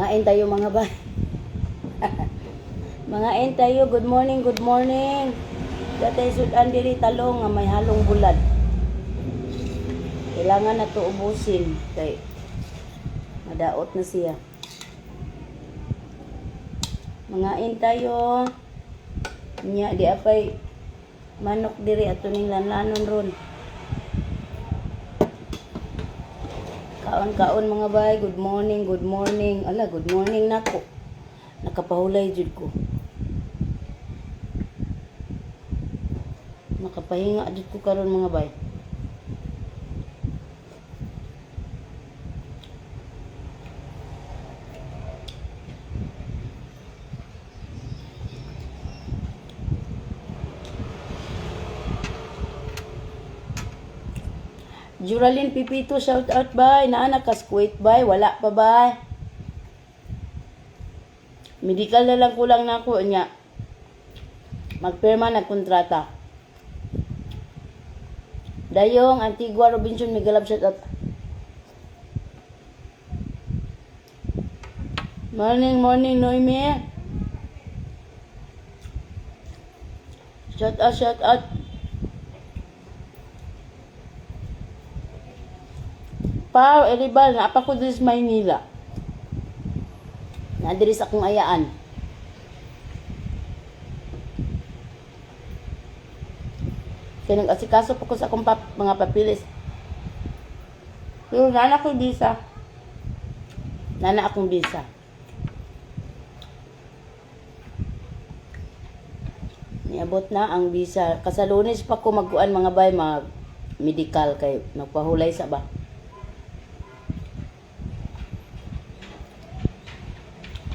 Mga tayo mga bay. Mga tayo, good morning, good morning. Datay sudan diri talong nga may halong bulad. Kailangan na to ubusin kay madaot na siya. Mga tayo. Nya di apay manok diri ato ning lanlanon ron. Kaon-kaon mga bay, good morning, good morning. Ala, good morning nako. Nakapahulay jud ko. Nakapahinga jud ko karon mga bay. Juralyn Pipito, shout out bay. Naanak ka Kuwait bay, wala pa bay. Medical na lang kulang na ako niya. Magpirma na kontrata. Dayong Antigua Robinson Migalab, shout out. Morning, morning Noemi. Shout out, shout out. Pao, Eribal, naapa ko dito sa Maynila. Nadiri sa akong ayaan. Kaya nag-asikaso po ko sa akong mga papilis. Pero nana ko visa. Nana akong visa. Niabot na ang visa. Kasalunis pa ko magkuan mga bay, medical kay magpahulay sa ba.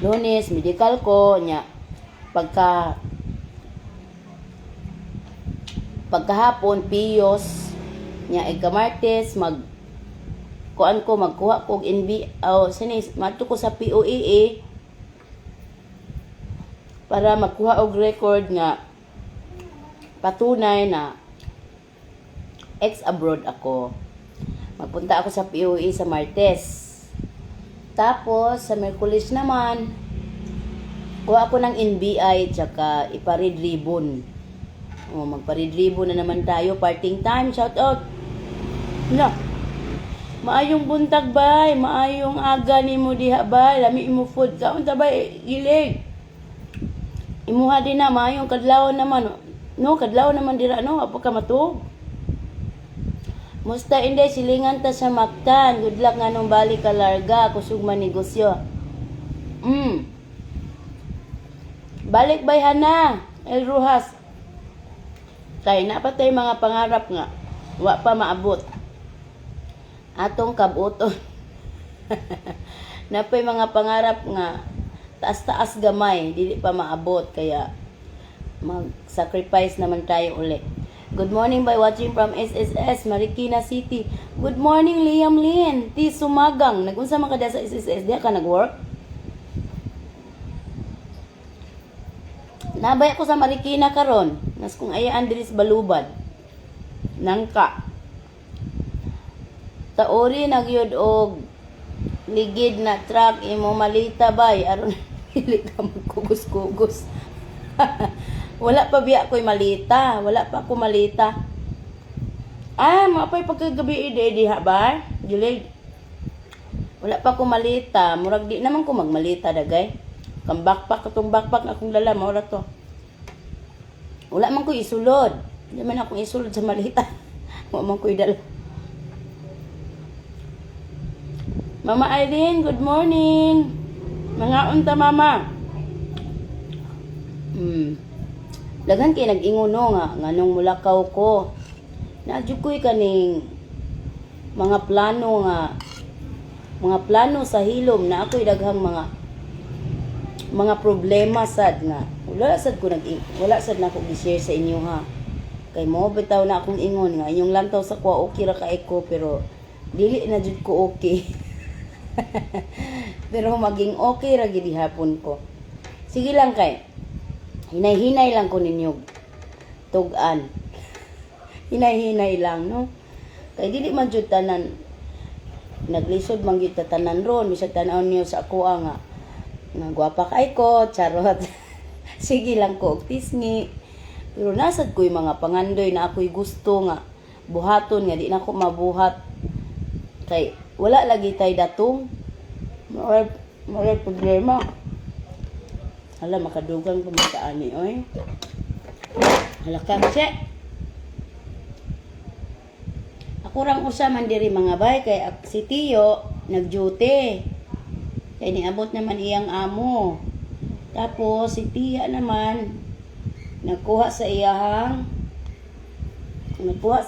Lunes, medical ko nya pagkahapon piyos nya ika-Martes magkuha ko sinis madto ko sa POEA para magkuha og record nga patunay na ex-abroad ako. Magpunta ako sa POEA sa Martes. Tapos, sa Merkulis naman, kuha ako ng NBI tsaka iparid ribbon. Magparid ribbon na naman tayo. Parting time, shout out. Na, maayong buntag bay, maayong aga ni mo diha bay, lami mo food. Kaon ta bay, gilig. Imuha din na, maayong kadlaw naman. No, kadlaw naman dira, no, apaka matug. Musta inday silingan ta sa Mactan. Good luck nga nung balik ka larga. Kusog man negosyo. Balik bayhan na. El Rojas. Kay napatay mga pangarap nga. Wa pa maabot. Atong kabuton. Napay mga pangarap nga. Taas-taas gamay. Dili pa maabot. Kaya mag-sacrifice naman tayo ulit. Good morning by watching from SSS, Marikina City. Good morning, Liam Lin. Ti Sumagang. Nagunsa man ka sa SSS. Diya ka nag-work? Nabay ako sa Marikina karon. Nas kung ayaan diri sa Balubad. Nangka. Taori nagyod og ligid na truck imo malita bay. Aron dili ka magkugos-kugos. Wala pa biya ko'y malita. Wala pa ako malita. Mapay pagkagabi diha ba? Gilig. Wala pa ako malita. Murag di naman ko magmalita dagay. Kang backpack, katong backpack na akong dala. Maura to. Wala man ko isulod. Hindi man akong isulod sa malita. Wala man ko idala. Mama Irene, good morning. Mga unta mama. Daghan kay nag-ingon nga nganong mulakaw ko. Nadyo ko'y kaning mga plano sa hilom na ako'y daghang mga problema sad nga. Wala sad na ako gi-share sa inyo ha. Kay mo bitaw na akong ingon nga inyong lantaw sa kwa okay ra kay ko pero dili na jud ko okay. Pero maging okay ra gid hapon ko. Sige lang kay hinay-hinay lang ko ninyo tugan. Hinay-hinay lang, no? Kay dili man jud tanan naglisod man gyud tanan ron bisag tan-aw niyo sa ako nga Nagwapa kay ko, charot. Sige lang ko, og tisngi. Pero nasad ko'y mga pangandoy na ako'y gusto nga buhaton nga di na ako mabuhat. Kay wala lagi tay datong. Wala problema. Hala, makadugang pumuntaan ni oy. Hala ka, che. Ako rang usa man diri mga bay kay si Tiyo nag-duty. Kay niabot naman iyang amo. Tapos si Tia naman nagkuha sa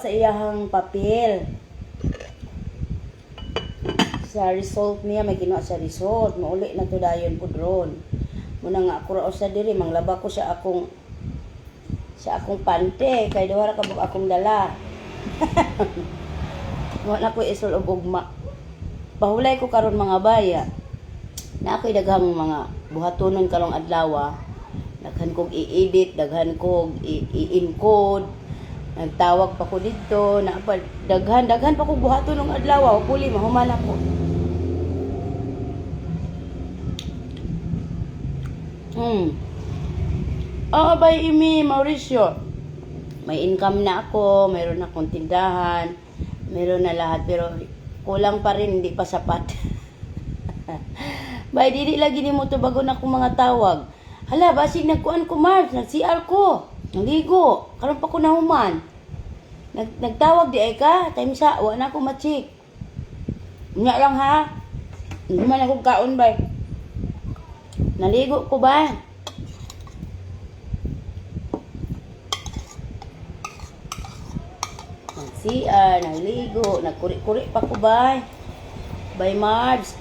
iyahang papel. Sa result niya may ginawa sa result. Mauli na to dayon pud ron. Muna nga ako ra usa diri manglaba ko sa akong pante kay duha ra ka bug akong dala. Wala ko isul og ugma. Pahulay ko karon mga baya. Na ako'y daghang mga buhatonon karong adlaw. Daghan kog i-edit, daghan kog i-encode. Nagtawag pa ko dito, daghan pa kog buhaton ng adlaw, puli mahuman ako. Bay Imi, Mauricio. May income na ako, mayroon akong tindahan, mayroon na lahat, pero kulang pa rin, hindi pa sapat. Bay, dili lagi ni mo to bago na akong mga tawag. Hala, basig nagkuan ko, Mars, nag-CR ko, naligo, karon pa ko nahuman. Nagtawag di ay ka, time sa, wala na ako machik. Nga lang ha, hindi man akong kaon bay. Naligo ko ba? Nag-CR, naligo, nagkuri-kuri pa ko ba? By Marbs.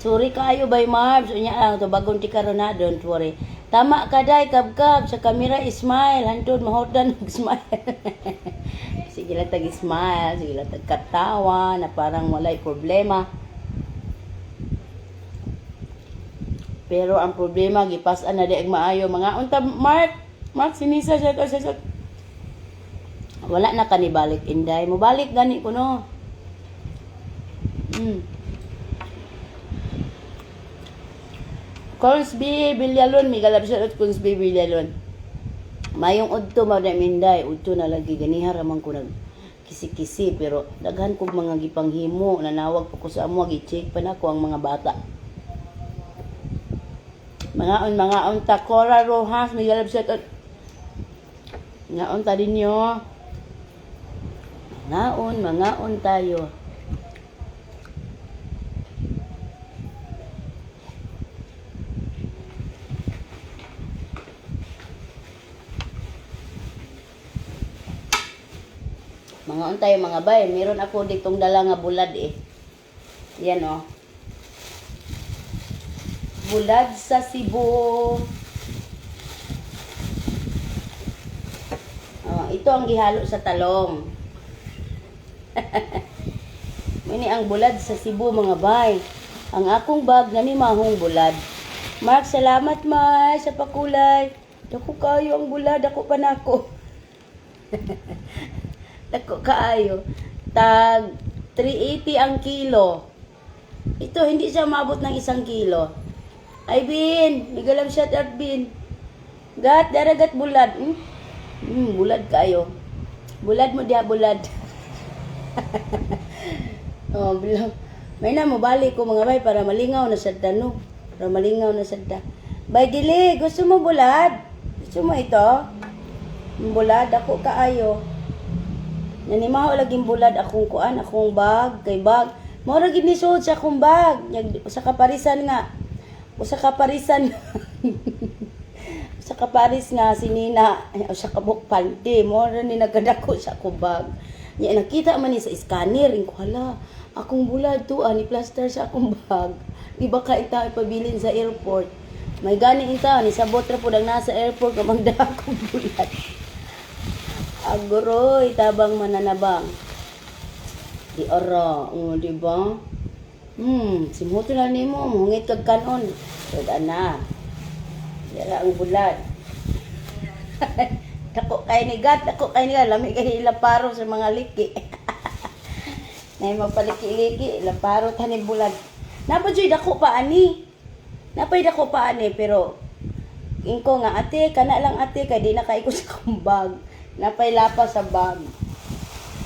Sorry kayo by Marbs. Unya lang to bagong ti karon na, don't worry. Tama ka day kabkab sa camera, smile hantod mahordan mag-smile. Sige lang tag-smile, sige lang tagkatawa na parang walay problema. Pero ang problema gipas-an na di ag maayo mga unta Mark sinisa siya to sa wala na kanibalik inday mo balik gani ko no. Consby Villalon, migalab siya at Consby Villalon. Mayong udto mao na minday, udto na lagi ganihar man ko nag kisi-kisi pero daghan kog mga gipanghimo nanawag pa ko sa amo gi-check pa nako ang mga bata. Mga unta Cora Rojas, migalab siya at nga unta dinyo. Mga on tayo. Mga untay mga bay, meron ako ditong dala nga bulad eh. Yan oh. Bulad sa Cebu. Oh, ito ang gihalo sa talong. Mini ang bulad sa Cebu mga bay. Ang akong bag na ni mahong bulad. Mark, salamat Mar sa pakulay. Dako kayo ang bulad, ako pa nako. Dako kaayo. Tag 380 ang kilo. Ito hindi siya maabot ng 1 kilo. Ay Bin, migalam siya at Bin. Gat daragat bulad. Bulad kayo. Bulad mo diha bulad. Oh, bilang. May na mo balik ko mga bay para malingaw na sad no. Para malingaw na sad. Bay dili, gusto mo bulad? Gusto mo ito? Bulad ako kaayo. Nanimaho laging bulad akong kuan, akong bag, kay bag. Mao ra gid ni suod sa akong bag, usa ka parisan nga. Usa ka parisan. Usa ka paris nga si Nina, usa ka buk panty, mao ra ni nagkadako sa akong bag. Nya nakita man ni sa scanner, ko hala, akong bulad to ani plaster sa akong bag. Di ba ka ita ipabilin sa airport? May gani ita ni sabot ra pud ang nasa airport nga magda akong bulad. Aguroy, tabang mananabang. Di ora, di ba? Simuto na nimo, muhungit kag kanon. Tuda na. Dira ang bulad. Dako kay ni gat, lami kay ilaparo sa mga liki. Nay magpaliki-liki, ilaparo tani bulad. Napa joy dako pa ani? Napay dako pa ani pero ingko nga ate kana lang ate kay di na kay ko sa akong bag. Napay lapa sa bag.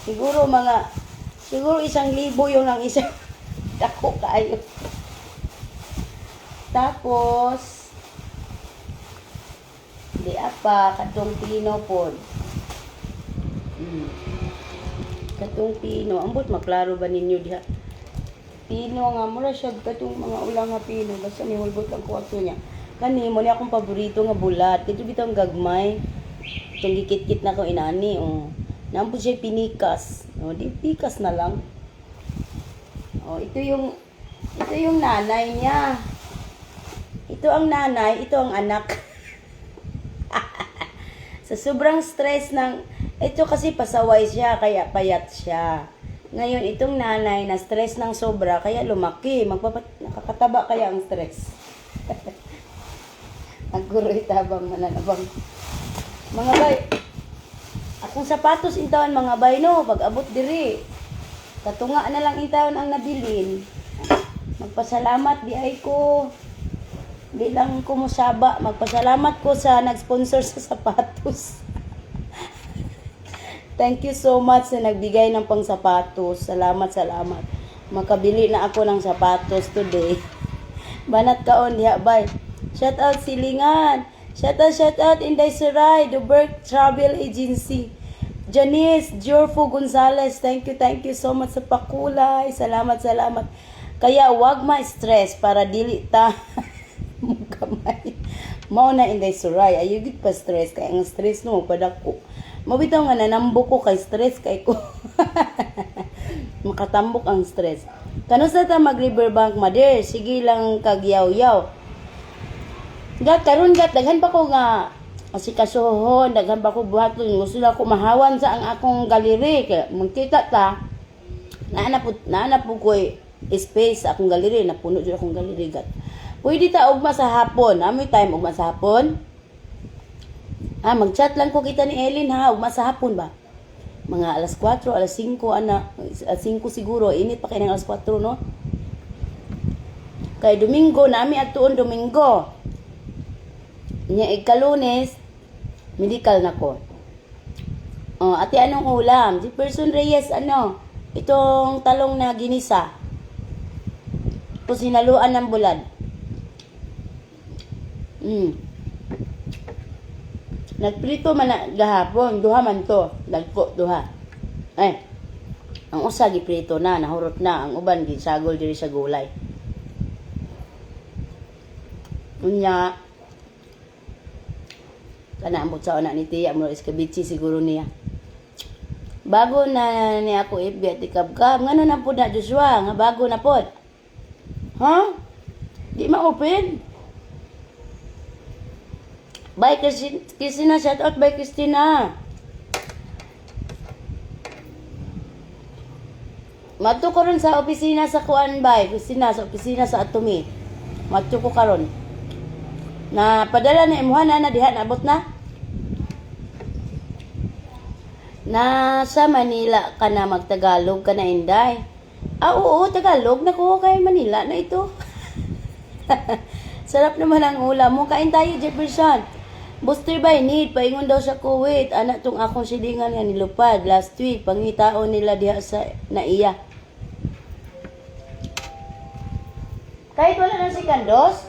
Siguro 1,000 yung ang isa. Dako kaayo. Tapos di apa katong pino pod. Katong pino, ambot maklaro ba ninyo diha? Pino nga mura siya katong mga ulang nga pino basta ni hulgot ang kwarto niya. Kani mo ni akong paborito nga bulat. Kito bitong gagmay. Itong gikit-kit na ko inani. Nampun siya pinikas. Di pikas na lang. Ito yung nanay niya. Ito ang nanay, ito ang anak. Sa sobrang stress ito kasi pasaway siya, kaya payat siya. Ngayon, itong nanay na stress ng sobra, kaya lumaki. Nakakataba kaya ang stress. Nagguroy tabang mananabang. Mga bay, akong sapatos intawan mga bay no, pag abot diri. Katunga na lang intawan ang nabilin. Magpasalamat di ay ko. Di lang ko musaba. Magpasalamat ko sa nag-sponsor sa sapatos. Thank you so much na nagbigay ng pang sapatos. Salamat. Makabili na ako ng sapatos today. Banat kaon diha bay. Shout out Silingan. Shout out Inday Suray, Duberg Travel Agency. Janice Jorfo Gonzalez, thank you so much sa pakulay. Salamat. Kaya wag ma-stress para dili ta mukamay. Mao na Inday Suray, ayo gid pa stress kay ang stress no padako. Mabitaw nga nanambo ko kay stress kay ko. Makatambok ang stress. Kanusa ta mag Riverbank Mader, sige lang kagyaw-yaw. Karon daghan pa ko nga asikasuhon, daghan pa ko buhaton, gusto na ko mahawan sa ang akong gallery kay magkita ta. Naana po ko space sa akong gallery, napuno jud akong gallery gat. Pwede ta ugma sa hapon, amoy time ugma sa hapon. Mag-chat lang ko kita ni Ellen ha, ugma sa hapon ba? Mga alas 4, alas 5 ana, alas 5 siguro, init pa kay nang alas 4 no. Kay Domingo nami atuon Domingo. Nya ikalunes, medical na ko. Ate anong ulam? Si Person Reyes itong talong na ginisa. Tapos sinaluan ng bulad. Nagprito man na gahapon, duha man to. Dagko, duha. Ang usa giprito na, nahurot na. Ang uban gisagol diri sa gulay. Unya, kana ambot sa una ni Tia mo iskabitsi siguro niya. Bago na ni ako FB at ikabkab, ngano na po na Joshua, nga bago na pod. Di ma-open. Bye Christina, shout out by Christina. Madto ko ron sa opisina sa kuan bay, Christina, sa opisina sa Atomi. Madto ko karon. Na padala na imuha na diha naabot na. Nasa Manila ka na magtagalog ka na Inday. Oo, Tagalog na ko kay Manila na ito. Sarap naman ang ulam mo. Kain tayo, Jefferson. Booster by need, paingon daw sa Kuwait. Anak tong akong silingan nga nilupad last week. Pangitaon nila diha sa naiya. Kahit wala nang si Kandos,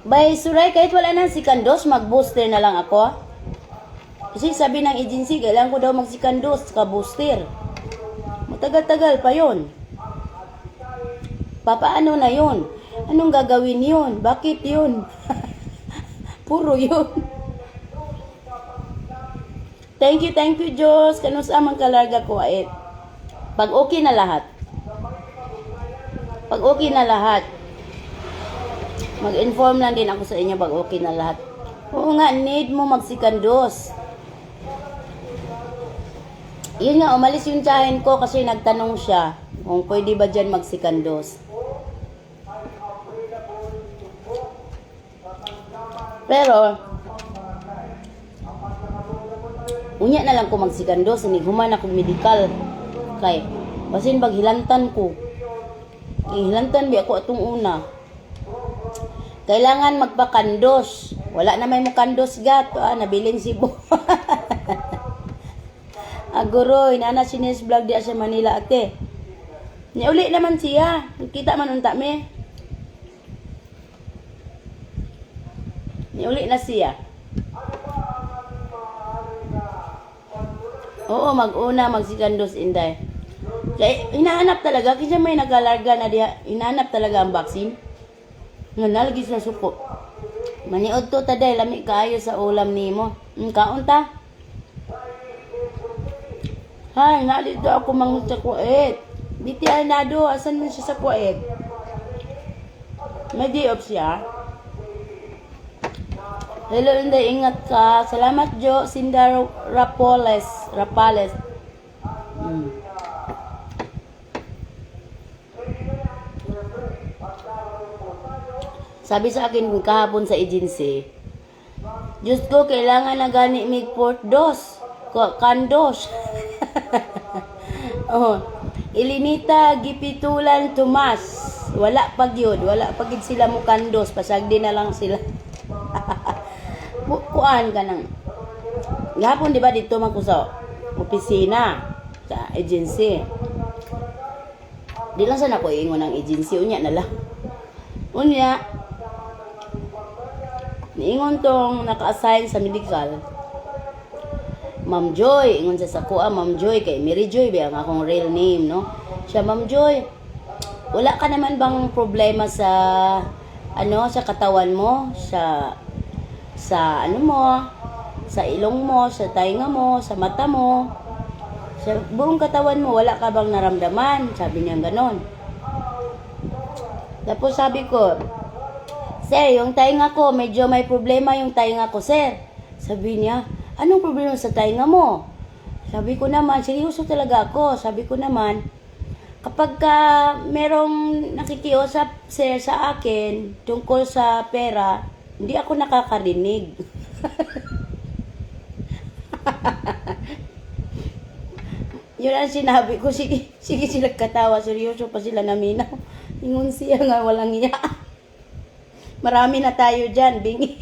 Bay Suray, kahit wala nang si Kandos, mag-booster na lang ako. Kasi sabi ng agency, kailangan ko daw mag-sikandos, ka-booster. Matagal-tagal pa yon. Papaano na yon? Anong gagawin yon? Bakit yon? Puro yon. Thank you, Diyos. Kanus amang kalarga ko, Pag okay na lahat. Mag-inform lang din ako sa inyo pag okay na lahat. Oo nga, need mo magsikandos. Yun nga, umalis yung tiyahin ko kasi nagtanong siya kung pwede ba dyan magsikandos. Pero, unya na lang ko magsikandos. Human ako medical. Kay, basin pag hilantan ko. Ihilantan bi ako atong una. Kailangan magpakandos. Wala na may mukandos gat. Nabiling Cebu. Aguroy, nana sinis vlog diya sa Manila ate. Ni uli naman siya. Kita man unta me. Ni uli na siya. Oo, mag-una, magsikandos, inday. Kaya, hinahanap talaga. Kasi may nagalarga na diya. Hinahanap talaga ang vaccine. Nga nalagis na suko. Maniod to taday, lami kaayo sa ulam ni mo. Kaon ta? Hay, nalito ako mangut sa kuwait. Diti Arnado, asan man siya sa kuwait? May day off siya. Hello, Inday, ingat ka. Salamat, Jo. Sinda Rapales. Sabi sa akin kahapon sa agency, Diyos ko, kailangan na gani mig port dos. Kandos. Ilinita, Gipitulan, Tomas. Wala pag yun. Wala pag sila mo kandos. Pasagdi na lang sila. Kuan ka nang. Gahapon, di ba, dito man ko sa opisina, sa agency. Di lang sana ko ingon ng agency. Unya na lang. Unya, niingon tong naka-assign sa medical. Ma'am Joy, ingon sa kuha, Ma'am Joy, kay Mary Joy, ba ang akong real name, no? Siya, Ma'am Joy, wala ka naman bang problema sa, sa katawan mo, sa ilong mo, sa tainga mo, sa mata mo, sa buong katawan mo, wala ka bang naramdaman? Sabi niya ganon. Tapos sabi ko, Sir, yung tainga ko, medyo may problema yung tainga ko, sir. Sabi niya, anong problema sa tainga mo? Sabi ko naman, seryoso talaga ako. Sabi ko naman, kapag merong nakikiusap, sir, sa akin, tungkol sa pera, hindi ako nakakarinig. Yun ang sinabi ko, sige sila katawa, seryoso pa sila naminaw. Ingon siya nga, walang iya. Marami na tayo dyan, bingi.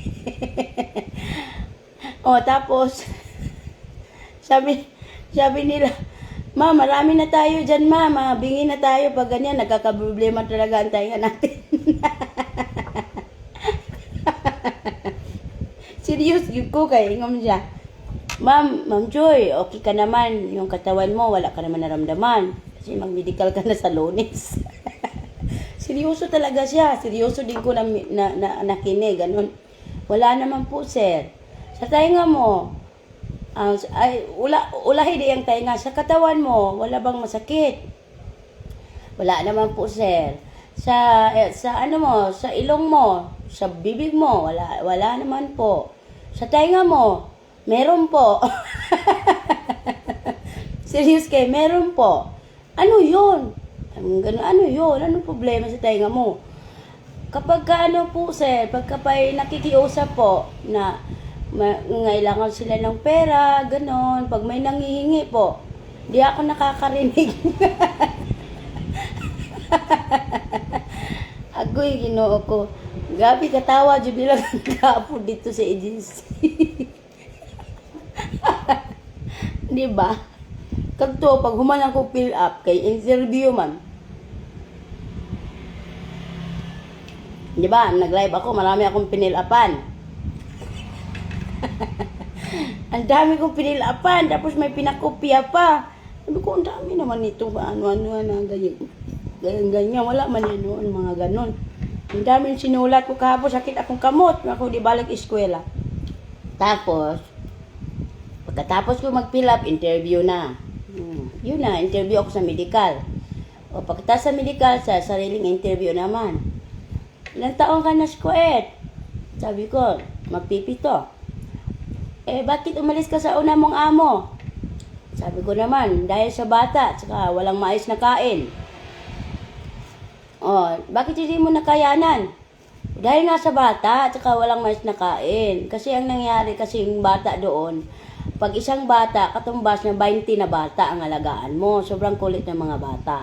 Tapos, sabi nila, Ma, marami na tayo dyan, Ma. Bingi na tayo pag ganyan. Nagkakaproblema talaga ang tainga natin. Serious, yun ko kay ingom siya. Ma'am Joy, okay ka naman. Yung katawan mo, wala ka naman naramdaman. Kasi mag-medical ka na sa Lunes. Seryoso talaga siya. Seryoso din ko na nakinig. Ganun. Wala naman po, sir. Sa tainga mo, ulahi di ang tainga. Sa katawan mo, wala bang masakit? Wala naman po, sir. Sa ilong mo, sa bibig mo, wala naman po. Sa tainga mo, meron po. Serious kayo, meron po. Ano yun? Ano yun? Anong problema sa tainga mo? Kapag po, sir, pagka nakikiusap po na ngailangan sila ng pera, ganon, pag may nangihingi po, di ako nakakarinig. Agoy, Ginoo ko. Gabi katawa, dyan nilang kapo dito sa agency. Di ba? Kagto, pag humanang ko fill up, kay interview man. Di ba? Nag-live ako, marami akong pinilapan. Ang dami kong pinilapan, tapos may pinakopya pa. Sabi ko, ang dami naman ito. Ano, ganyan. Wala man yan noon, mga ganon. Ang dami sinulat ko kahapon, sakit akong kamot. Ako di balik eskwela. Tapos, pagkatapos ko mag-fill up, interview na. Yun na, interview ako sa medical. Pagkatapos sa medical, sa sariling interview naman. Ilang taon ka na squat? Sabi ko, magpipito. Bakit umalis ka sa una mong amo? Sabi ko naman, dahil sa bata, tsaka walang maayos na kain. Bakit hindi mo nakayanan? Dahil nga sa bata, tsaka walang maayos na kain. Kasi ang nangyari kasi yung bata doon, pag isang bata, katumbas na 20 na bata ang alagaan mo. Sobrang kulit ng mga bata.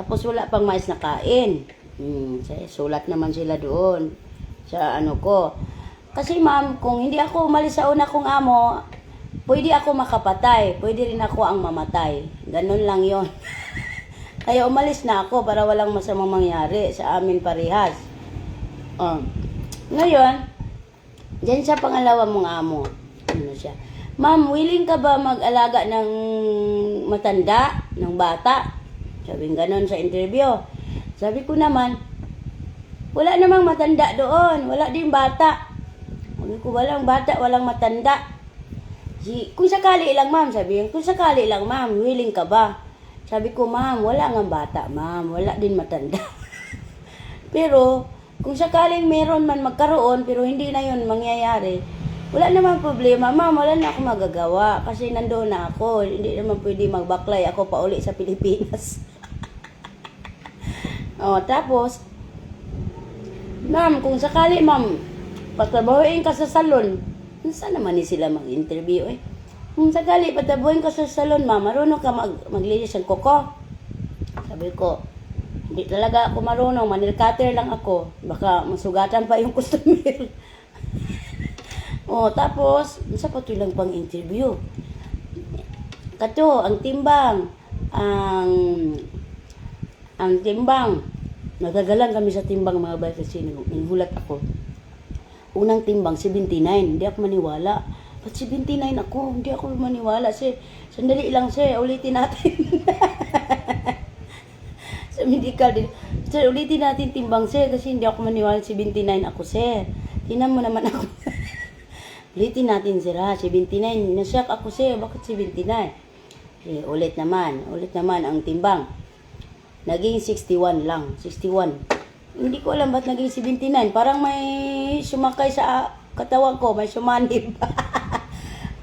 Tapos wala pang mais na kain. Sulat naman sila doon sa ano ko. Kasi ma'am, kung hindi ako umalis sa una kong amo, pwede ako makapatay. Pwede rin ako ang mamatay. Ganun lang yon. Kaya umalis na ako para walang masamang mangyari sa amin parehas. Ngayon, dyan sa pangalawa mong amo. Ano siya? Ma'am, willing ka ba mag-alaga ng matanda, ng bata? Sabi ganon sa interview. Sabi ko naman, wala namang matanda doon. Wala din bata. Sabi ko, walang bata, walang matanda. Kung sakali lang, ma'am, sabi kung sakali lang, ma'am, willing ka ba? Sabi ko, ma'am, wala nga bata, ma'am. Wala din matanda. Pero, kung sakaling meron man magkaroon, pero hindi na yon mangyayari, wala naman problema, ma'am. Wala na ako magagawa. Kasi nandoon na ako. Hindi naman pwede magbaklay ako pa uli sa Pilipinas. Tapos, ma'am, kung sakali, ma'am, pagtrabahuin ka sa salon, saan naman ni sila mag-interview eh? Kung sakali, pagtrabahuin ka sa salon, ma'am, marunong ka maglinis ng kuko? Sabi ko, hindi talaga ako marunong, manil cutter lang ako. Baka masugatan pa yung customer. Tapos, sa patuloy lang pang interview. Kato, ang timbang, nagagalan kami sa timbang mga bayan kasi nagulat ako. Unang timbang, 79. Hindi ako maniwala. Ba't 79 ako? Hindi ako maniwala. Sandali lang, sir. Ulitin natin. Sa medical din. Sir, ulitin natin timbang, sir. Kasi hindi ako maniwala. 79 ako, sir. Tinan mo naman ako. Ulitin natin, sir, ha? 79. Nasyak ako, sir. Bakit 79? Ulit naman ang timbang. Naging 61 lang. 61. Hindi ko alam ba't naging 79. Parang may sumakay sa katawan ko. May sumanib.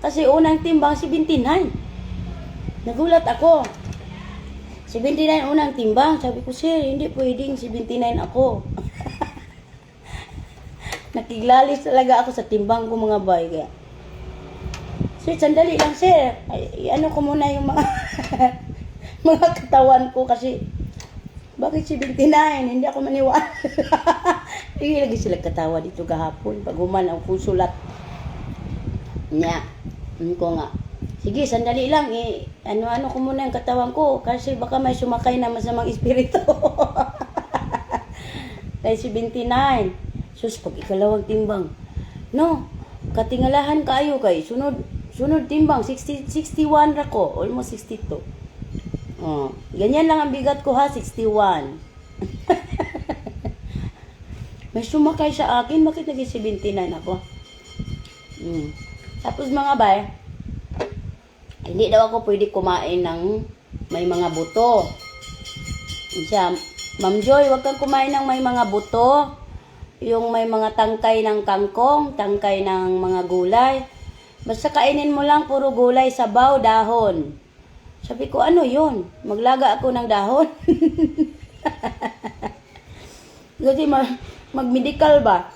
Kasi unang timbang, 79. Nagulat ako. 79 unang timbang. Sabi ko, sir, hindi pwedeng 79 ako. Nakiglalis talaga ako sa timbang ko mga bay. Kaya, sir, sandali lang, sir. Ano ko muna yung mga mga katawan ko kasi bakit 79? Hindi ako maniwala. Hindi lagi sila katawa dito kahapon. Pag human ang sulat niya. Ko nga. Sige, sandali lang. Ano ko muna yung katawan ko. Kasi baka may sumakay na masamang espiritu. Kaya 79. Sus, pag ikalawang timbang. No, katingalahan kayo kay. Sunod timbang. 61 ra ko. Almost 62. Ganyan lang ang bigat ko ha, 61. May sumakay sa akin, bakit naging 79 ako? Tapos mga bay, hindi daw ako pwede kumain ng may mga buto. Siya, Ma'am Joy, wag kang kumain ng may mga buto. Yung may mga tangkay ng kangkong, tangkay ng mga gulay. Basta kainin mo lang puro gulay, sabaw, dahon. Sabi ko, ano yun? Maglaga ako ng dahon? Kasi mag-medical ba?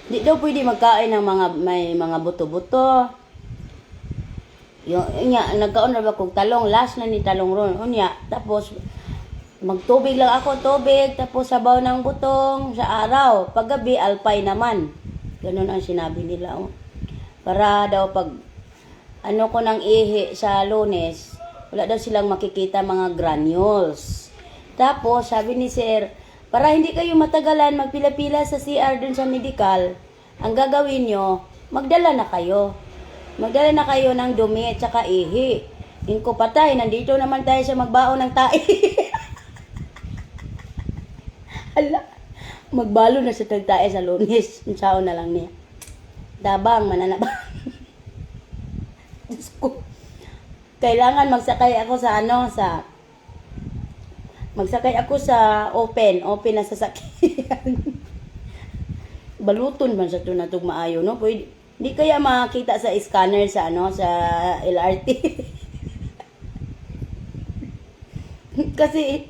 Hindi daw pwede magkain ng may mga buto-buto. Yung nagkaon na ba kong talong, last na ni talong ron. Tapos, magtubig lang ako, tubig, tapos sabaw ng butong sa araw. Paggabi, alpay naman. Ganun ang sinabi nila. Para daw pag ko nang ihi sa Lunes, wala daw silang makikita mga granules. Tapos, sabi ni sir, para hindi kayo matagalan, magpila-pila sa CR dun sa medical, ang gagawin nyo, magdala na kayo. Magdala na kayo ng dumi at saka ihi. Inko patay, nandito naman tayo sa magbaon ng tae. Hala, magbalo na sa tagtae sa Lunes. Sao na lang niya. Dabang, mananabang. Diyos ko. Kailangan magsakay ako sa open na sasakyan. Baluton man sa ito na itong maayo, no? Pwede, hindi kaya makita sa scanner sa LRT. Kasi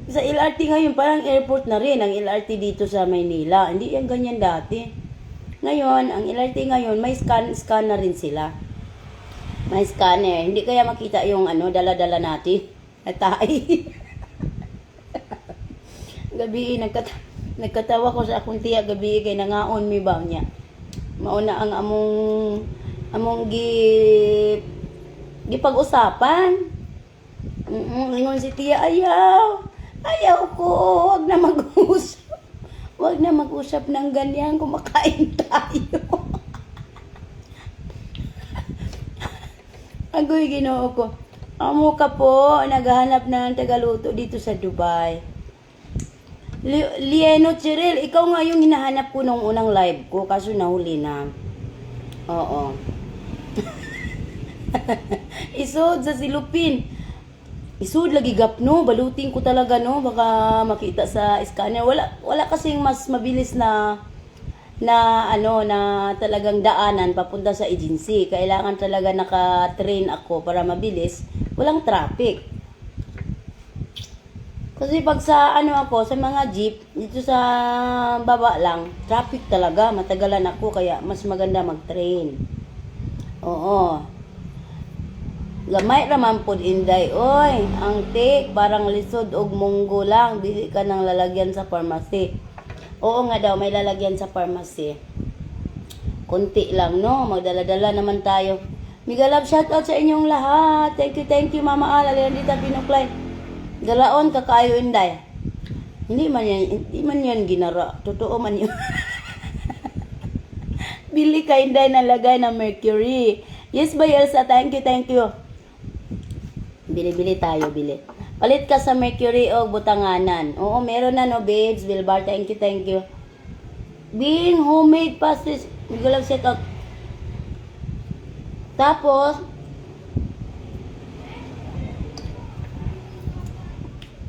sa LRT ngayon, parang airport na rin ang LRT dito sa Maynila. Hindi yan ganyan dati. Ngayon, ang LRT ngayon, may scan na rin sila. May scanner. Hindi kaya makita yung dala-dala natin. Atay. Gabi, nagkatawa ko sa akong tiya gabi kay nangaon mi ba niya. Mauna ang among gipag-usapan. Ingon si tiya, ayaw ko, wag na mag-usap. Wag na mag-usap ng ganyan, kumakain tayo. Agoy, Ginoo ko. Amo ka po, naghahanap ng tagaluto dito sa Dubai. Lieno Cheryl, ikaw nga yung hinahanap ko nung unang live ko, kaso nahuli na. Oo. Isod sa silupin. Isod lagi gapno, balutin ko talaga no, baka makita sa scanner. Wala kasing mas mabilis na talagang daanan papunta sa agency. Kailangan talaga naka-train ako para mabilis, walang traffic. Kasi pag sa sa mga jeep, dito sa baba lang, traffic talaga, matagalan ako, kaya mas maganda mag-train. Oo. Gamay raman pod inday, oy, ang take, parang lisod og munggo lang, bili ka ng lalagyan sa pharmacy. Oo nga daw, may lalagyan sa pharmacy. Kunti lang, no? Magdala-dala naman tayo. Migalab, shoutout sa inyong lahat. Thank you, Mama Al, Alerandita Pinuklay. Galaon kakayo inday. Hindi man yan ginara. Totoo man yun. Bili ka inday na lagay ng mercury. Yes ba Elsa? Thank you. Bili tayo, bili. Palit ka sa mercury o butanganan. Oo, meron na no, babes. Bilbar, thank you. Being homemade pasties. Hindi ko lang set out. Tapos,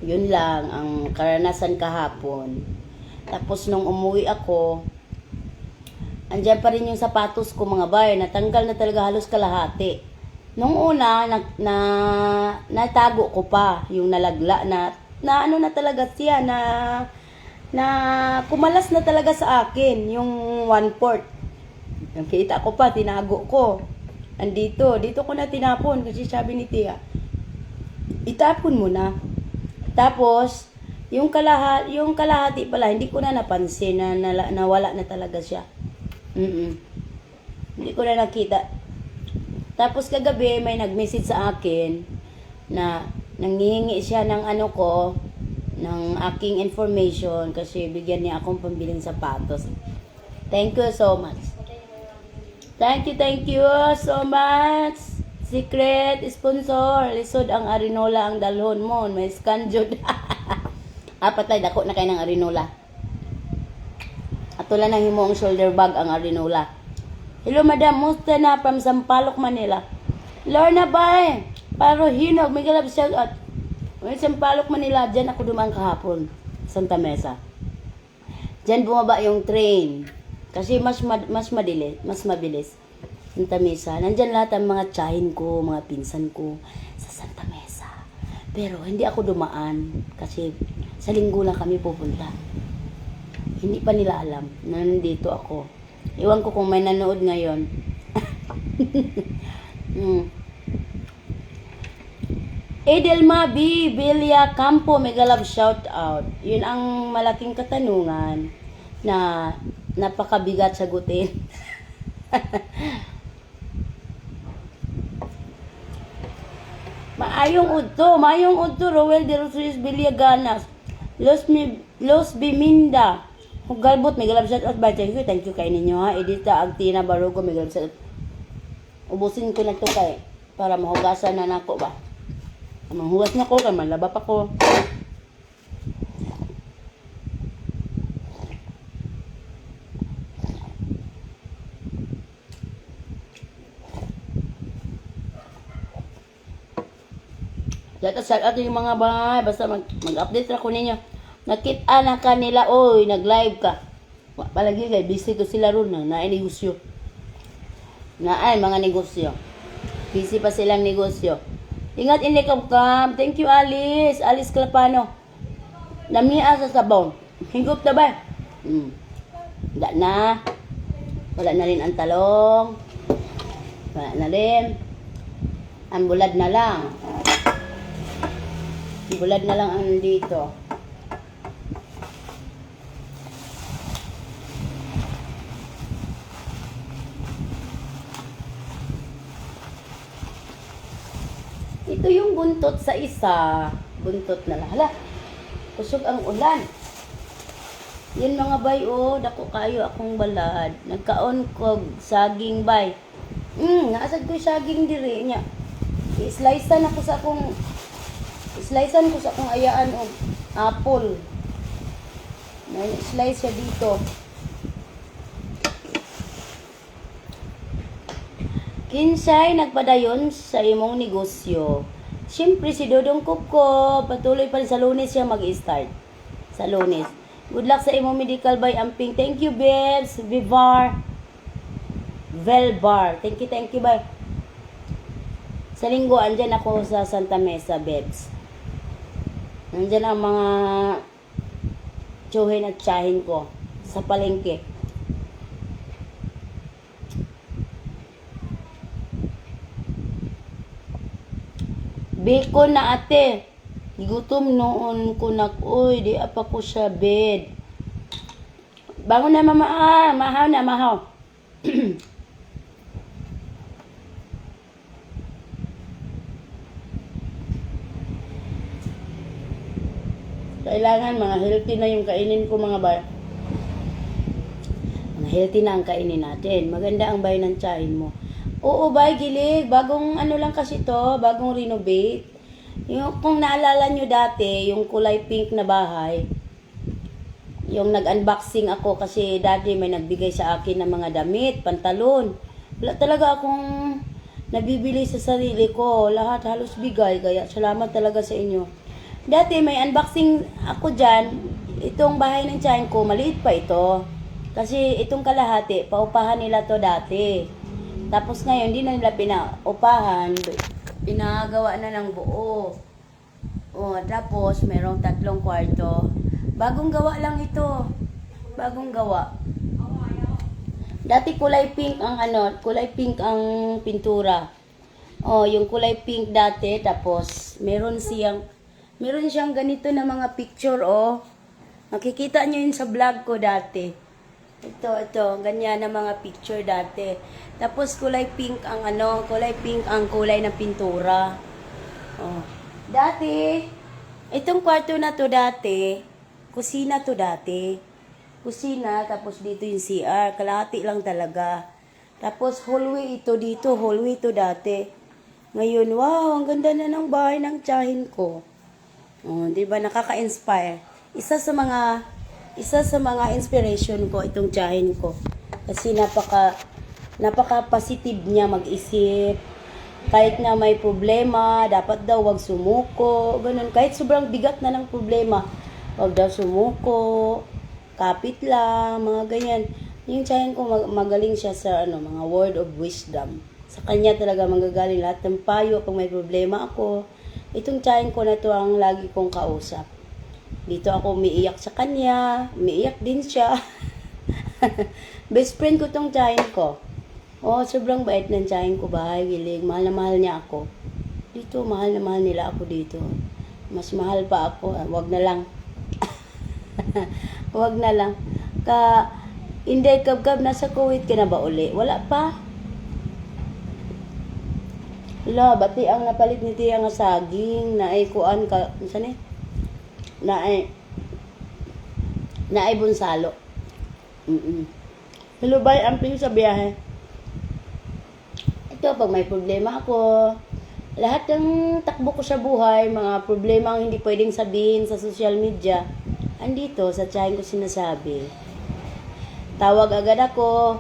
yun lang ang karanasan kahapon. Tapos nung umuwi ako, andyan pa rin yung sapatos ko mga bar. Natanggal na talaga halos kalahati. Nung una, natago ko pa yung nalagla na ano na talaga siya, na kumalas na talaga sa akin, yung 1/4. Yung kita ko pa, tinago ko. Dito ko na tinapon kasi sabi ni Tia, itapon mo na. Tapos, yung kalahati pala, hindi ko na napansin na nawala na talaga siya. Hindi ko na nakita. Tapos kagabi, may nag-message sa akin na nanghihingi siya ng ng aking information kasi bigyan niya akong pambiling sapatos. Thank you so much. Thank you so much. Secret sponsor, lisod ang arinola ang dalhon mo, may scanjod. Patay, dako na kayo ng arinola. Atulan ng himong shoulder bag ang arinola. Hello madam, musta na from Sampaloc, Manila. Lorna Bay, paro hinog, may galap shout out. May Sampaloc, Manila, dyan ako dumaan kahapon, Santa Mesa. Dyan bumaba yung train. Kasi mas mabilis. Santa Mesa. Nandyan lahat ang mga tsahin ko, mga pinsan ko sa Santa Mesa. Pero hindi ako dumaan kasi sa linggo lang kami pupunta. Hindi pa nila alam na nandito ako. Iwan ko kung may nanood ngayon. Edelma B. Villa Campo, mega love shout out. Yun ang malaking katanungan na napakabigat sagutin. Maayong udto, Roel de Rosales Villaganas, Los Biminda, Hugalbot, may galab shout out ba? Thank you kay ninyo ha. Edita Agtina Barugo, may galab shout out. Ubusin ko na to kay para mahugasan na nako ba. Mahugas na ko kay malaba pa ko. Shout out yung mga bahay, basta mag-update ako ninyo. Nakita na kanila, oy, nag-live ka. Palagi kay busy ko sila ron na negosyo. Mga negosyo. Busy pa silang negosyo. Ingat ini kam. Thank you Alice. Alice Clapano. Lamia sa sabaw. Higup na ba? Wala na. Wala na rin ang talong. Wala na rin. Ang bulad na lang. Bulad na lang ang dito. Ito yung buntot sa isa. Buntot na lang. Hala, kusog ang ulan. Yan mga bay, oh, dako kayo akong balad. Nagkaon ko saging bay. Naasad ko yung saging diri niya. I-slicean ko sa akong ayaan og apple. May slice siya dito. Kinsay nagpadayon sa imong negosyo. Siyempre si Dodong Kuko, patuloy pa rin sa Lunes siya mag-start. Sa Lunes. Good luck sa imong medical by Amping. Thank you, Bebs. Velbar. Thank you, bye. Sa linggo, andyan ako sa Santa Mesa, Bebs. Andyan ang mga tsuhin at tsahin ko sa palengke. Bacon na ate. Gutom noon ko uy, di apa ko sa bed. Bangon na mama, mahaw. Kailangan mga healthy na yung kainin ko mga bay. Mga healthy na ang kainin natin. Maganda ang bay ng tsahin mo. Oo, bay, gilig. Bagong ano lang kasi to, bagong renovate. Yung, kung naalala nyo dati, yung kulay pink na bahay, yung nag-unboxing ako kasi dati may nagbigay sa akin ng mga damit, pantalon. Wala talaga akong nabibili sa sarili ko. Lahat halos bigay, kaya salamat talaga sa inyo. Dati may unboxing ako dyan, itong bahay ng tiyahin ko, maliit pa ito. Kasi itong kalahati, paupahan nila to dati. Tapos ngayon, hindi na nila pinaupahan. Pinagawa na ng buo. Tapos, merong 3 kwarto. Bagong gawa lang ito. Bagong gawa. Dati kulay pink ang pintura. Yung kulay pink dati. Tapos, meron siyang ganito na mga picture, Nakikita nyo yun sa vlog ko dati. Ito, ganyan na mga picture dati. Tapos kulay pink ang kulay ng pintura. Dati, itong kwarto na to dati, kusina to dati. Kusina, tapos dito yung CR, kalahati lang talaga. Tapos hallway ito dito, hallway ito dati. Ngayon, wow, ang ganda na ng bahay ng tiyahin ko. Diba, nakaka-inspire. Isa sa mga inspiration ko itong tiyahin ko. Kasi napaka-positive niya mag-isip. Kahit na may problema, dapat daw wag sumuko. Ganun. Kahit sobrang bigat na ng problema, wag daw sumuko. Kapit lang, mga ganyan. Yung tiyahin ko, magaling siya sa mga word of wisdom. Sa kanya talaga manggagaling lahat ng payo pag may problema ako. Itong tiyahin ko na to ang lagi kong kausap. Dito ako umiiyak sa kanya, umiiyak din siya. Best friend ko tong tiyahin ko. Sobrang bait ng tiyahin ko, bahay, gilig. Mahal na mahal niya ako. Dito, mahal na mahal nila ako dito. Mas mahal pa ako. Wag na lang. Wag na lang. Inday kabgab nasa Kuwait ka na ba uli? Wala pa. Bati ang napalit ni Tiya nga saging. Naay kuan ka. Saan eh? Naay bunsalo. Hello, bye. Amping sa biyahe. Ito, pag may problema ako, lahat ng takbo ko sa buhay, mga problema ang hindi pwedeng sabihin sa social media, andito, sa tiyahin ko sinasabi. Tawag agad ako,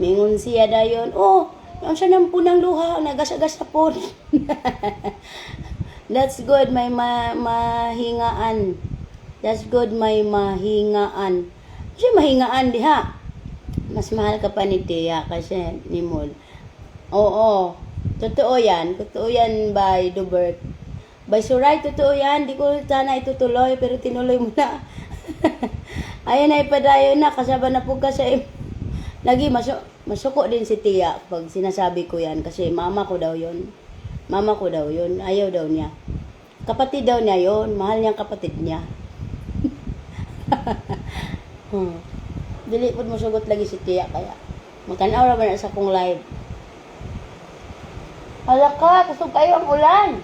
mingon siya dayon, yung siya ng punang luha, nagasagasa po. That's good, may mahingaan. That's good, may mahingaan. Kasi mahingaan, diha. Mas mahal ka pa ni Tia kasi ni Mol. Oo. Totoo yan. Totoo yan by Dubert. By Suray, totoo yan. Di ko sana itutuloy pero tinuloy mo na. Ayun na ipadayo na. Kasaba na po kasi. Lagi masuko din si Tia pag sinasabi ko yan. Kasi mama ko daw yun. Mama ko daw yun. Ayaw daw niya. Kapatid daw niya yun. Mahal niyang kapatid niya. Dili po mo sugot lagi si Tia kaya. Magtanaw na ba na sa kong live. Hala ka, kusog kayo ang ulan.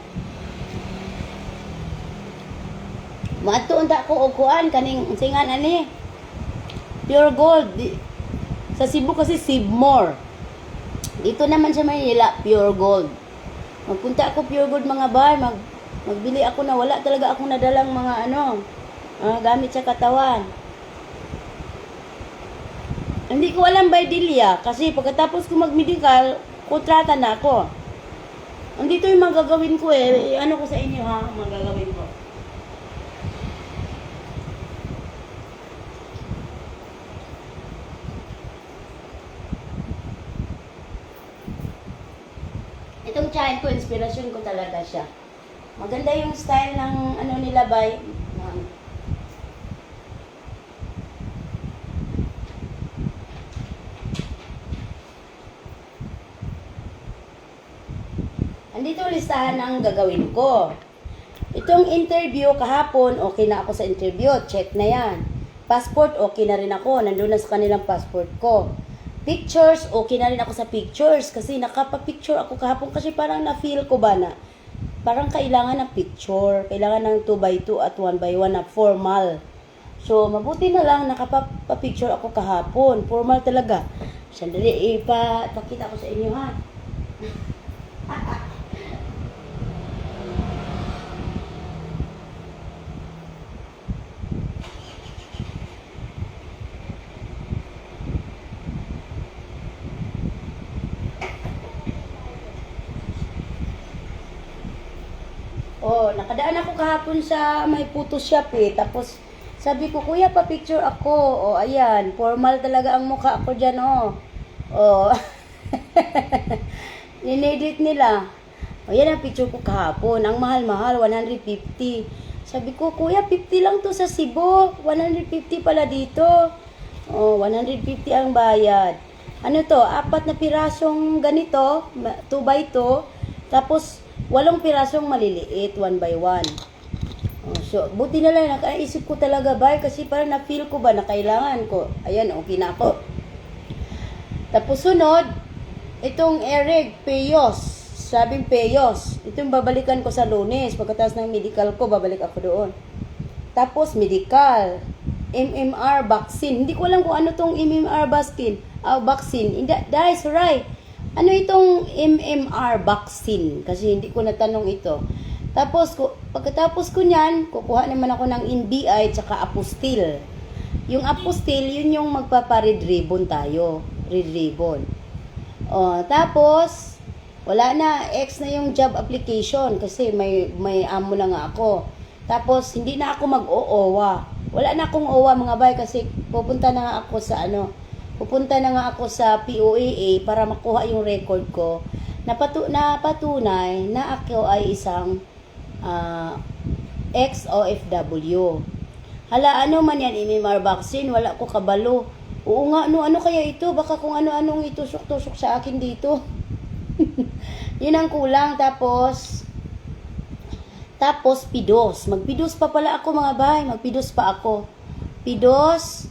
Maadto unta ko og kuan kaning singan ani. Pure gold. Sa Cebu kasi Sibmore. Dito naman sa Manila, pure gold. Magpunta ako pure gold mga bay, magbili ako na wala talaga akong nadalang mga gamit sa katawan. Hindi ko alam by Delia kasi pagkatapos ko mag-medical, kontrata na ako. Andito yung mga gagawin ko ano ko sa inyo ha, mga gagawin ko. Itong child ko, inspirasyon ko talaga siya. Maganda yung style ng nila bay. Andito listahan ng gagawin ko. Itong interview kahapon, okay na ako sa interview. Check na yan. Passport, okay na rin ako. Nandun na sa kanilang passport ko. Pictures, okay na rin ako sa pictures. Kasi nakapa-picture ako kahapon. Kasi parang na-feel ko ba na parang kailangan ng picture. Kailangan ng 2x2 at 1x1 na formal. So, mabuti na lang nakapa-picture ako kahapon. Formal talaga. Sandali, ipakita ko sa inyo ha. Oh, nakadaan ako kahapon sa may Photoshop Tapos, sabi ko, kuya, pa-picture ako. Oh, ayan. Formal talaga ang mukha ko dyan, oh. Oh. Ninedit nila. Oh, yan ang picture ko kahapon. Ang mahal-mahal, 150. Sabi ko, kuya, 50 lang to sa Cebu. 150 pala dito. Oh, 150 ang bayad. Ano to? 4 na pirasong ganito, 2x2. Tapos, 8 pirasong maliliit, 1x1. Oh, so, buti na lang, nakaisip ko talaga ba, kasi parang na-feel ko ba na kailangan ko. Ayan, okay na ako. Tapos sunod, itong Eric Peyos. Sabing Peyos. Itong babalikan ko sa Lunes. Pagkatapos ng medical ko, babalik ako doon. Tapos medical. MMR vaccine. Hindi ko alam kung ano tong MMR vaccine. Vaccine. Dahil, right. Ano itong MMR vaccine? Kasi hindi ko natanong ito. Tapos, pagkatapos ko niyan, kukuha naman ako ng NBI tsaka apostil. Yung apostil, yun yung magpapa-red ribbon tayo. Red ribbon. Tapos, wala na. Ex na yung job application kasi may amo na nga ako. Tapos, hindi na ako mag-OOWA. Wala na akong OWA mga bay kasi pupunta na nga ako sa Pupunta na nga ako sa POAA para makuha yung record ko. Napatunay na ako ay isang ex-OFW. Hala, ano man yan, MMR vaccine, wala ko kabalo. Oo nga, ano kaya ito? Baka kung ano-anong itusok-tusok sa akin dito. Yun ang kulang. Tapos, pidos. Magpidos pa pala ako mga bay. Magpidos pa ako. Pidos,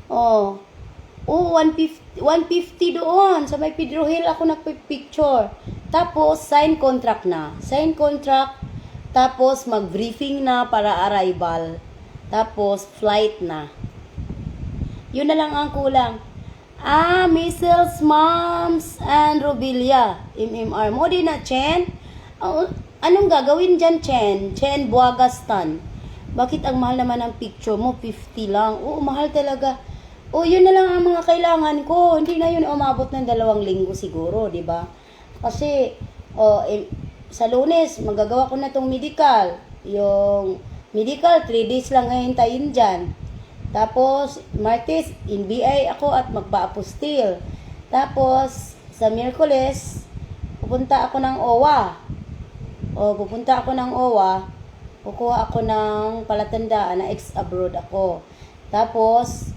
150 doon. Sa may Pedro Hill ako nagpipicture. Tapos, sign contract na. Sign contract. Tapos, mag-briefing na para arrival. Tapos, flight na. Yun na lang ang kulang. Measles, mumps, and rubella. MMR. Mo din na, Chen? Anong gagawin dyan, Chen? Chen Buagastan. Bakit ang mahal naman ng picture mo? 50 lang. Oo, mahal talaga. Yun na lang ang mga kailangan ko. Hindi na yun umabot ng 2 linggo siguro, di ba? Kasi, sa Lunes, magagawa ko na tong medical. Yung medical, 3 days lang hintayin dyan. Tapos, Martes, NBI ako at magpa-apostil. Tapos, sa Miyerkules, pupunta ako ng OWA. Kukuha ako ng palatandaan na ex-abroad ako. Tapos,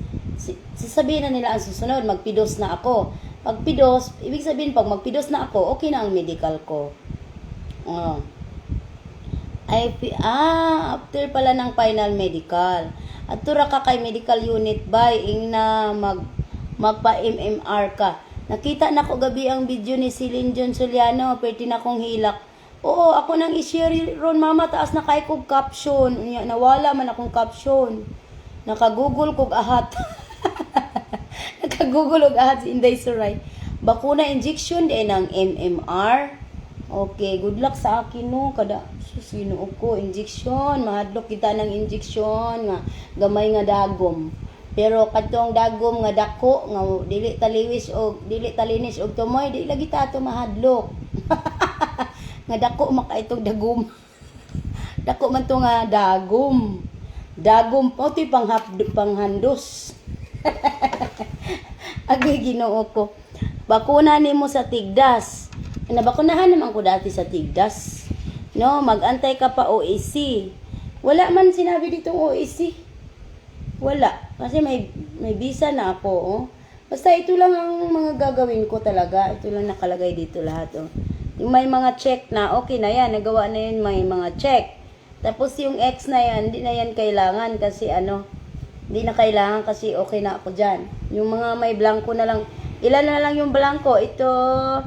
sasabihin na nila ang susunod, magpidos na ako. Pagpidos, ibig sabihin pag magpidos na ako, okay na ang medical ko. After pala ng final medical. At tura ka kay medical unit by na magpa-MMR ka. Nakita na ko gabi ang video ni Celine John Soliano, pwede na kong hilak Oo, ako nang i-share ron mama, taas na kay kog caption. Unya, nawala man akong caption. Naka-google kog ahat. Naka-google og ahat si Inday Suray. Bakuna injection din ng MMR. Okay, good luck sa akin no. Kada susino ko injection, mahadlok kita ng injection nga gamay nga dagom. Pero kadtong dagom nga dako nga dili taliwis og dili talinis og tumoy, di lagi ta ato mahadlok. Nga dako makaitong dagom. Dako man to nga dagom. Dagom po ti panghandos. Agay Ginoo ko. Bakuna nimo sa tigdas. Nabakunahan naman ko dati sa tigdas. No, magantay ka pa OAC. Wala man sinabi ditong OAC. Wala. Kasi may visa na ako. Oh. Basta ito lang ang mga gagawin ko talaga. Ito lang nakalagay dito lahat. Oh. Yung may mga check na, okay na yan. Nagawa na yun, may mga check. Tapos yung X na yan, hindi na yan kailangan kasi hindi na kailangan kasi okay na ako dyan. Yung mga may blanco na lang. Ilan na lang yung blanco? Tapos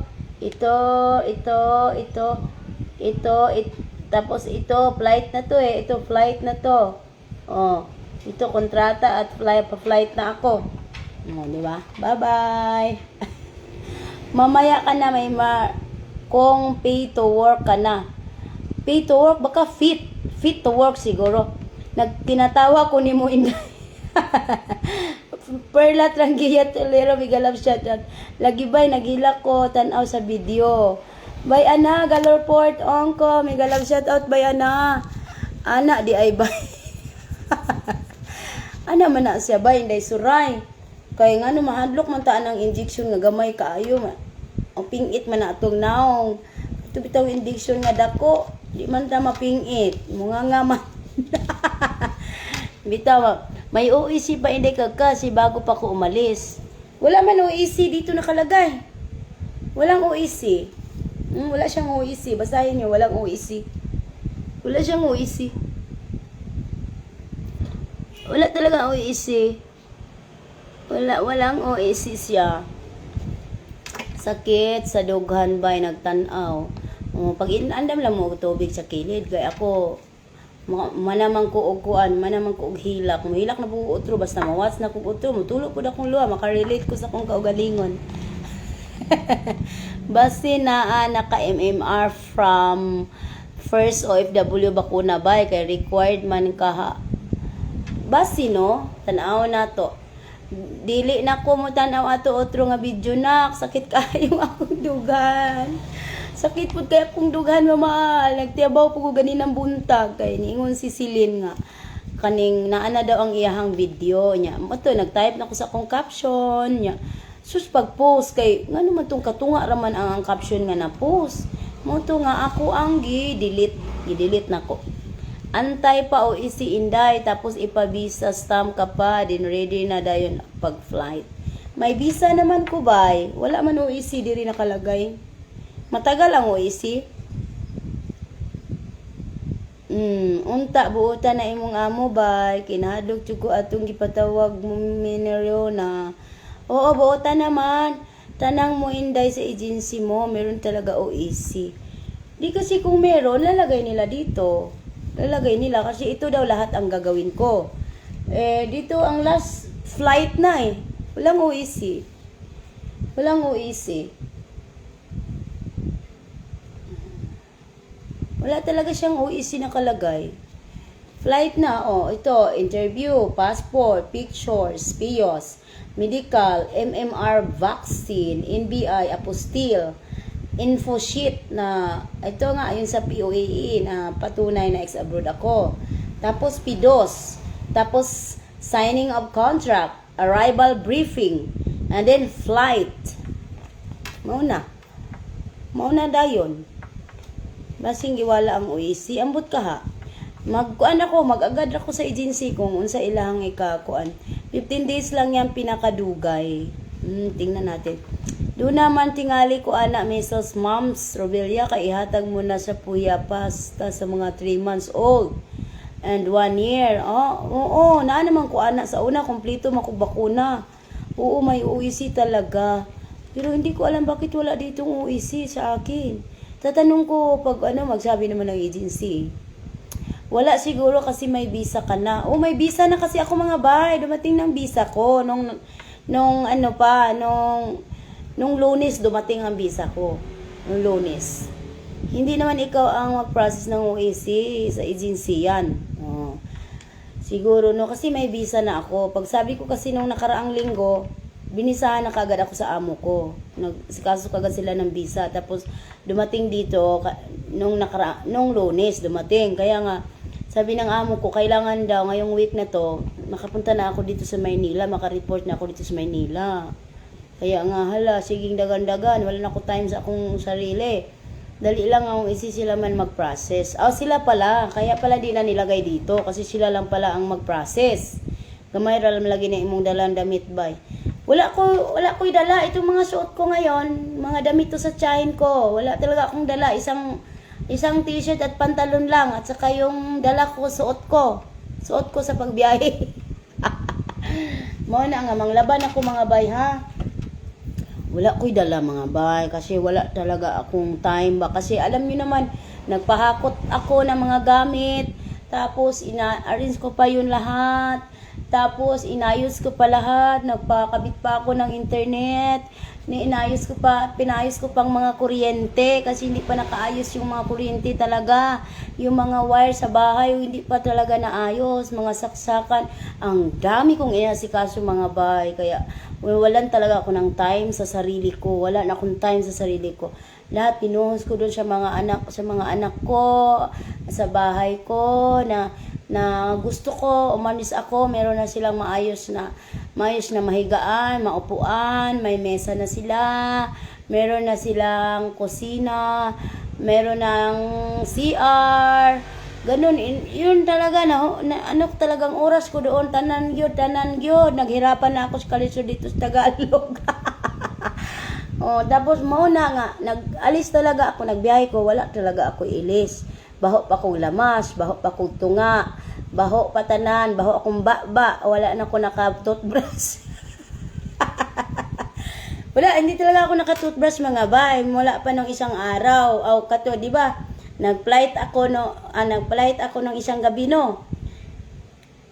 ito, flight na to eh. Ito, flight na to. Oh. Ito, kontrata at flight na ako. Di ba? Bye-bye. Mamaya ka na kung pay to work ka na. Pay to work, baka fit to work siguro. Tinatawa ko ni mo Inday. Perla Trangiya Tolero, Migalab shoutout. Lagi ba'y nagila ko, tanaw sa video. Bay ana, Galorport, Ongko, Migalab shoutout, bay ana. Ana, di ay bay. Ana man na siya ba, Inday Suray. Kaya nga no, mahadlok man taan ang injection nga gamay kaayo. Ang pingit man na atong naong. Ito bitaw injection nga dako. Di man ta mapingit. Mga nga man. Bitaw, may OEC pa Inday kasi bago pa ko umalis. Wala man OEC, dito nakalagay. Walang OEC. Wala siyang OEC. Basahin niyo, walang OEC. Wala siyang OEC. Wala talaga OEC. Walang OEC siya. Sakit sa dughan ba'y nagtanaw. Pag inandam lang mo tubig sa kilid, kaya ako manamang ko og kuan, manamang ko og hilak. Mahilak na po utro basta mawats na ko utro, mutulog pud akong luha, makarelate ko sa akong kaugalingon. Basi na naka MMR from first OFW bakuna ba kay required man ka basi no, tanaw na to. Dili na ko mo tanaw ato otro nga video nak, sakit kayo akong dugan. Sakit pud kay akong dugan mama. Nagtiabaw po ko ganinang buntag kay niingon si Silin nga kaning naana daw ang iyahang video nya. Moto nag-type na ko sa akong caption nya. Sus pag-post kay ngano man tong katunga raman ang caption nga na-post. Moto nga ako ang i-delete na ko. Antay pa o isi Inday tapos ipabisa stamp ka pa din ready na dayon pag flight. May visa naman ko bay. Wala man o isi diri nakalagay. Matagal ang o isi. Unta buutan na imong amo bay. Kinahadlok jud ko atong gipatawag mo mineryo na. Oo buutan naman. Tanang mo Inday sa agency mo, meron talaga OEC. Di kasi kung meron, lalagay nila dito. Lalagay nila kasi ito daw lahat ang gagawin ko. Dito ang last flight na eh. Walang OEC. Walang OEC. Wala talaga siyang OEC nakalagay. Flight na, ito, interview, passport, pictures, PIOS, medical, MMR vaccine, NBI, apostille, info sheet na, ito nga, yun sa POAE na patunay na ex-abroad ako. Tapos PIDOS, tapos signing of contract, arrival briefing, and then flight. Mauna dayon. Basing giwala ang OEC, ambot ka ha. Mag-agad ako sa agency kung unsa ilang ikakuan. 15 days lang yan pinakadugay. Tingnan natin. Doon naman tingali ko anak mesos moms Robelia kay ihatag mo na sa puya pasta sa mga 3 months old and 1 year. Oo, naa naman ko anak sa una kompleto makubakuna. Oo, may OEC talaga. Pero hindi ko alam bakit wala ditong OEC sa akin. Tatanong ko pag magsabi naman ng agency. Wala siguro kasi may visa ka na. May visa na kasi ako mga bay. Dumating ng visa ko. Nung Lunes dumating ang visa ko. Nung Lunes. Hindi naman ikaw ang mag-process ng OAC sa agency yan. Siguro kasi may visa na ako. Pag sabi ko kasi nung nakaraang linggo, binisahan na kagad ako sa amo ko. Nagkaso kagad sila ng visa. Tapos dumating dito nung Lunes dumating. Kaya nga sabi ng amo ko, kailangan daw ngayong week na to, makapunta na ako dito sa Maynila, makareport na ako dito sa Maynila. Kaya nga, siging dagan-dagan, wala na ako time sa akong sarili. Dali lang akong sila man mag-process. Sila pala, kaya pala di na nilagay dito, kasi sila lang pala ang mag-process. Gamay ra lang lagi na imong dalang damit bay. Wala ko dala itong mga suot ko ngayon, mga damit to sa tiyahin ko. Wala talaga akong dala, isang t-shirt at pantalon lang, at saka yung dala ko, suot ko sa pagbiyahe. Mo na nga, manglaban ako mga bay ha. Wala ko'y dala mga bay, kasi wala talaga akong time ba. Kasi alam niyo naman, nagpahakot ako ng mga gamit, tapos ina-arrange ko pa yun lahat, tapos inayos ko pa lahat, nagpakabit pa ako ng internet, pinayos ko pang mga kuryente, kasi hindi pa nakaayos yung mga kuryente talaga. Yung mga wire sa bahay, hindi pa talaga naayos, mga saksakan. Ang dami kong inasikaso mga bay, kaya walan talaga ako ng time sa sarili ko. Wala na akong time sa sarili ko. Lahat pinuhos ko doon sa mga anak ko, sa bahay ko, na gusto ko, umalis ako, meron na silang maayos na mahigaan, maupuan, may mesa na sila, meron na silang kusina, meron ng CR, ganun. Yun talaga, talagang oras ko doon, tanan gyud, naghirapan na ako sa kalisod dito sa Tagalog. Tapos mauna nga, nag-alis talaga ako, nagbiyahe ko, wala talaga ako ilis. Baho pa kong lamas, baho pa kong tunga, baho pa tanan, baho akong baba, wala na ako naka-toothbrush. Hindi talaga ako naka-toothbrush mga bay, wala pa nung isang araw. Di ba? Nag-flight ako ng isang gabi no.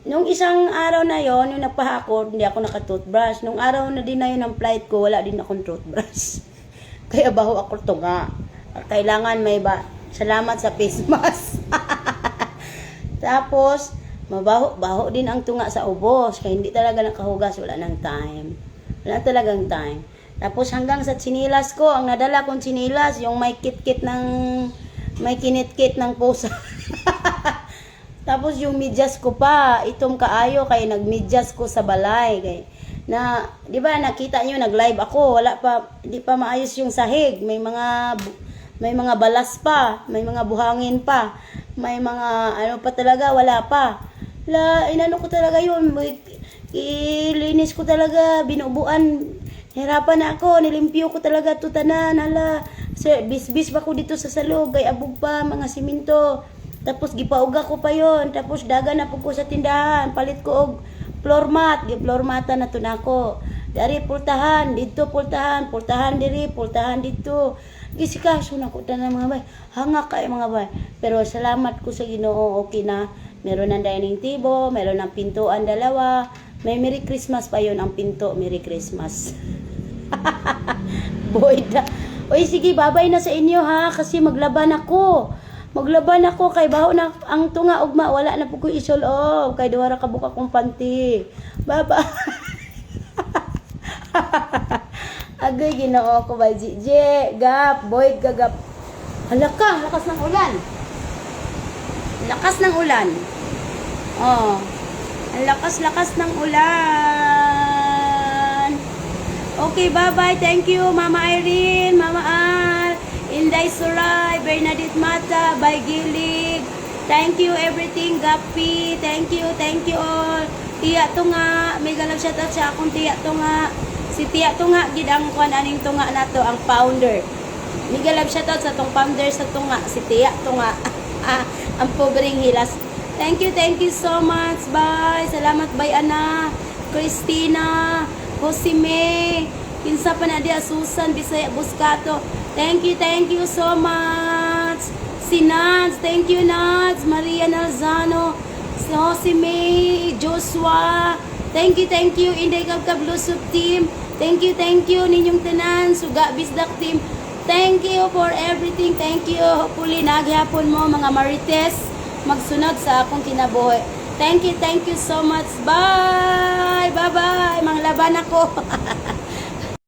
Nung isang araw na yon, yung nagpahakot, hindi ako naka-toothbrush. Nung araw na din na yun ng flight ko, wala din akong toothbrush. Kaya baho ako tunga. Kailangan salamat sa face mask. Tapos, mabaho din ang tunga sa ubos. Kaya hindi talaga nakahugas, wala nang time. Wala talagang time. Tapos hanggang sa tsinilas ko, ang nadala kong tsinilas, yung may kinit-kit ng pusa. Tapos yung medyas ko pa, itong kaayo, kaya nagmedyas ko sa balay. Di ba nakita nyo, nag-live ako, hindi pa maayos yung sahig. May mga balas pa, may mga buhangin pa, may mga pa talaga, wala pa. Inano ko talaga yun, ilinis ko talaga, binubuan, hirapan na ako, nilimpyo ko talaga tutanan, bisbis pa ko dito sa salog, kay abog pa, mga siminto, tapos gipauga ko pa yon, tapos dagan na po ko sa tindahan, palit ko og floor mat, mata na to nako. Dari pultahan dito, pultahan diri, pultahan dito. Gisikaso na ko tanan mga bay. Hanga kay mga bay. Pero salamat ko sa Ginoo, okay na. Meron ng dining table, meron ng pintuan dalawa. May Merry Christmas pa yon ang pinto, Merry Christmas. Boy na. Oy sige, babay na sa inyo ha, kasi maglaban ako kay baho na ang tunga ugma, wala na po ko isulob kay duwara ka buka kong panty. Baba. Agay Ginoo ko ba Jije, gap, boy gagap. Halaka, lakas ng ulan. Lakas ng ulan. Ang lakas ng ulan. Okay, bye-bye. Thank you, Mama Irene, Mama Al, Inday Suray, Bernadette Mata, Bay Gilig. Thank you everything, Gapi. Thank you all. Tiya Tunga, may galang shoutout sa akong Tiya Tunga. Si Tiya Tunga, gid ang aning tunga na to, ang founder. May galang shoutout sa tong founder sa tunga, si Tiya Tunga. Ang pobreng hilas. Thank you so much. Bye. Salamat, bye Ana, Christina, Josime, kinsa pa na dia, Susan, Bisaya, Buscato. Thank you so much. Si Nads, thank you Nads. Maria Nalzano, si May, Joshua. Thank you. Inday Kabkablusog team. Thank you ninyong tanan. Suga Bisdak team. Thank you for everything. Thank you. Hopefully, naghihapon mo mga Marites magsunod sa akong kinabuhi. Thank you so much. Bye. Mga laban ako.